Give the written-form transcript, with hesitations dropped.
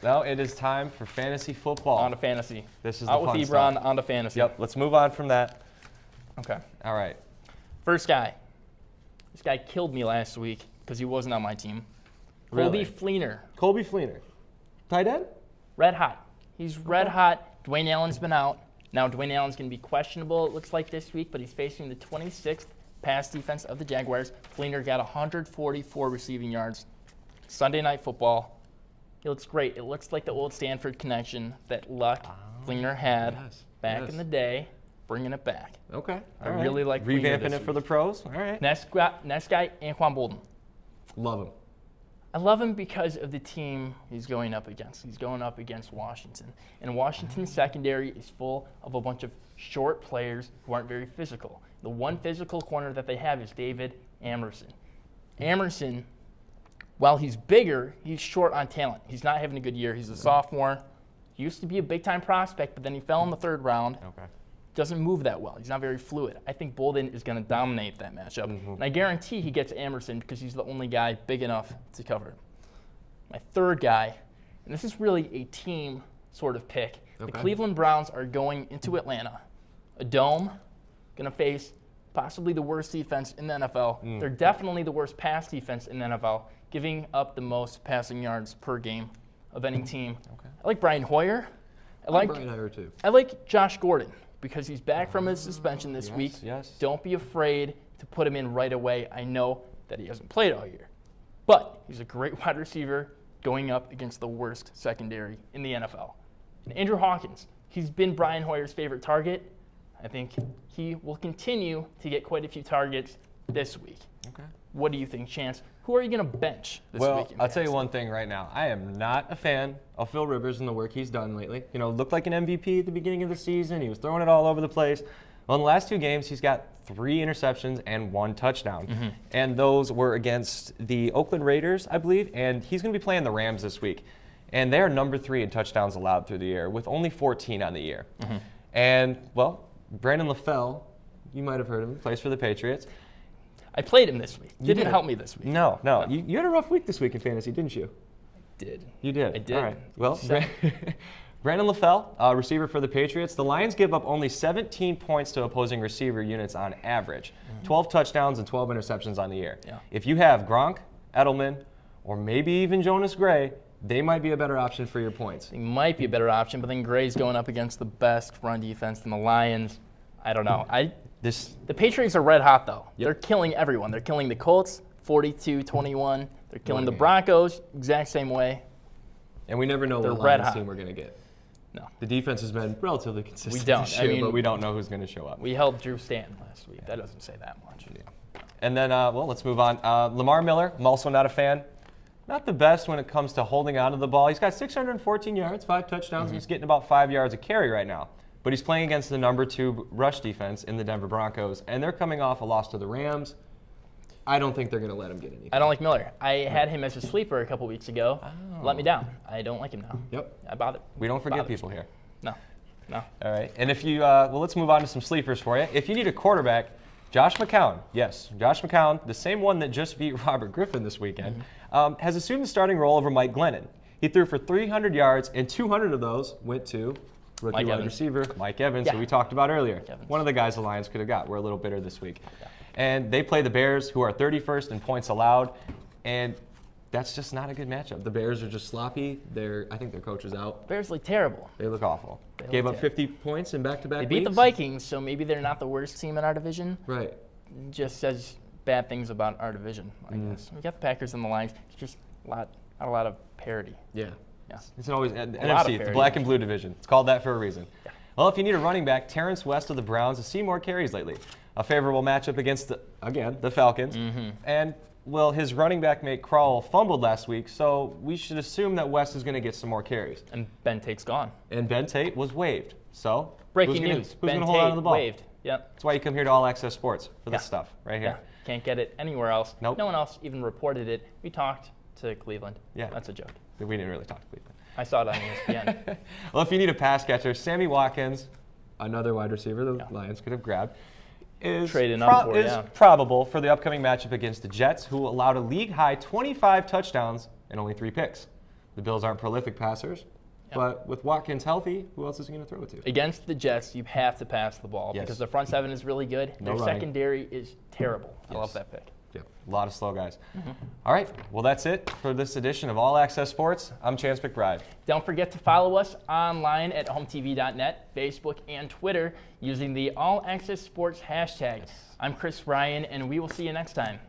Now it is time for fantasy football. On to fantasy. This is the Out fun with stuff. Ebron, on to fantasy. Yep, let's move on from that. Okay. All right. First guy. This guy killed me last week because he wasn't on my team. Really? Colby Fleener. Colby Fleener. Tight end? Red hot. He's red hot. Dwayne Allen's been out. Now Dwayne Allen's going to be questionable, it looks like, this week, but he's facing the 26th pass defense of the Jaguars. Fleener got 144 receiving yards. Sunday Night Football. He looks great. It looks like the old Stanford connection that Luck Fleener had back in the day, bringing it back. Okay. I really like Fleener revamping this it for the week. pros. All right. Next guy, Anquan Bolden. Love him. I love him because of the team he's going up against. He's going up against Washington. And Washington's secondary is full of a bunch of short players who aren't very physical. The one physical corner that they have is David Amerson. Amerson, while he's bigger, he's short on talent. He's not having a good year. He's a sophomore. He used to be a big-time prospect, but then he fell in the third round. Okay. Doesn't move that well. He's not very fluid. I think Bolden is going to dominate that matchup. And I guarantee he gets Amerson because he's the only guy big enough to cover him. My third guy, and this is really a team sort of pick. The Cleveland Browns are going into Atlanta. A dome, going to face possibly the worst defense in the NFL. They're definitely the worst pass defense in the NFL, giving up the most passing yards per game of any team. I like Brian Hoyer. I like Brian Hoyer too. I like Josh Gordon because he's back from his suspension this week. Yes. Don't be afraid to put him in right away. I know that he hasn't played all year, but he's a great wide receiver going up against the worst secondary in the NFL. And Andrew Hawkins, he's been Brian Hoyer's favorite target. I think he will continue to get quite a few targets this week. Okay. What do you think, Chance? Who are you going to bench this week? Well, in I'll tell you fantasy? one thing right now. I am not a fan of Phil Rivers and the work he's done lately. You know, looked like an MVP at the beginning of the season. He was throwing it all over the place. Well, in the last 2 games, he's got 3 interceptions and 1 touchdown. And those were against the Oakland Raiders, I believe. And he's going to be playing the Rams this week. And they're number 3 in touchdowns allowed through the year with only 14 on the year. And, well, Brandon LaFell, you might have heard of him, plays for the Patriots. I played him this week. Didn't did. help me this week. No. You had a rough week this week in fantasy, didn't you? Did. You did. I did. All right. Well, So- Brandon LaFell, receiver for the Patriots. The Lions give up only 17 points to opposing receiver units on average. 12 touchdowns and 12 interceptions on the year. Yeah. If you have Gronk, Edelman, or maybe even Jonas Gray, they might be a better option for your points. He might be a better option, but then Gray's going up against the best run defense in the Lions. I don't know. The Patriots are red hot, though. They're killing everyone. They're killing the Colts, 42-21. They're killing the Broncos, exact same way. And we never know They're what red Lions hot. team we're going to get. No. The defense has been relatively consistent We don't. this I year, mean, but we don't know who's going to show up. We held Drew Stanton last week. That doesn't say that much. And then, well, let's move on. Lamar Miller, I'm also not a fan. Not the best when it comes to holding on to the ball. He's got 614 yards, 5 touchdowns, and he's getting about 5 yards a carry right now. But he's playing against the number 2 rush defense in the Denver Broncos, and they're coming off a loss to the Rams. I don't think they're going to let him get anything. I don't like Miller. I had him as a sleeper a couple weeks ago. Let me down. I don't like him now. Yep. I bothered. We don't forget Bothers people me. here. No. All right. And if you, well, let's move on to some sleepers for you. If you need a quarterback, Josh McCown, yes, Josh McCown, the same one that just beat Robert Griffin this weekend, has assumed the starting role over Mike Glennon. He threw for 300 yards, and 200 of those went to rookie Mike wide Evans. receiver Mike Evans, who we talked about earlier. One of the guys the Lions could have got. We're a little bitter this week. And they play the Bears, who are 31st in points allowed, and that's just not a good matchup. The Bears are just sloppy. I think their coach is out. Bears look terrible. They look awful. They Gave look up 50 points in back-to-back They weeks. beat the Vikings, so maybe they're not the worst team in our division. Right. It just says bad things about our division, I guess. We got the Packers and the Lions. It's just not a lot of parity. Yeah. Yeah. It's always lot of NFC, the parity. black and blue division. It's called that for a reason. Well, if you need a running back, Terrence West of the Browns has seen more carries lately. A favorable matchup against, the Falcons. And, well, his running back mate Crowell fumbled last week, so we should assume that West is going to get some more carries. And Ben Tate's gone. And Ben Tate was waived. So, Breaking who's news. Gonna Ben hold on to Tate the ball? waived. Yep. That's why you come here to All Access Sports for this stuff right here. Yeah. Can't get it anywhere else. Nope. No one else even reported it. We talked to Cleveland. Yeah. That's a joke. We didn't really talk to Cleveland. I saw it on ESPN. Well, if you need a pass catcher, Sammy Watkins, another wide receiver the Lions could have grabbed, is probable for the upcoming matchup against the Jets, who allowed a league-high 25 touchdowns and only 3 picks. The Bills aren't prolific passers. But with Watkins healthy, who else is he going to throw it to? Against the Jets, you have to pass the ball because the front seven is really good. Their secondary is terrible. I love that pick. Yep, a lot of slow guys. All right, well, that's it for this edition of All Access Sports. I'm Chance McBride. Don't forget to follow us online at hometv.net, Facebook, and Twitter using the All Access Sports hashtag. I'm Chris Ryan, and we will see you next time.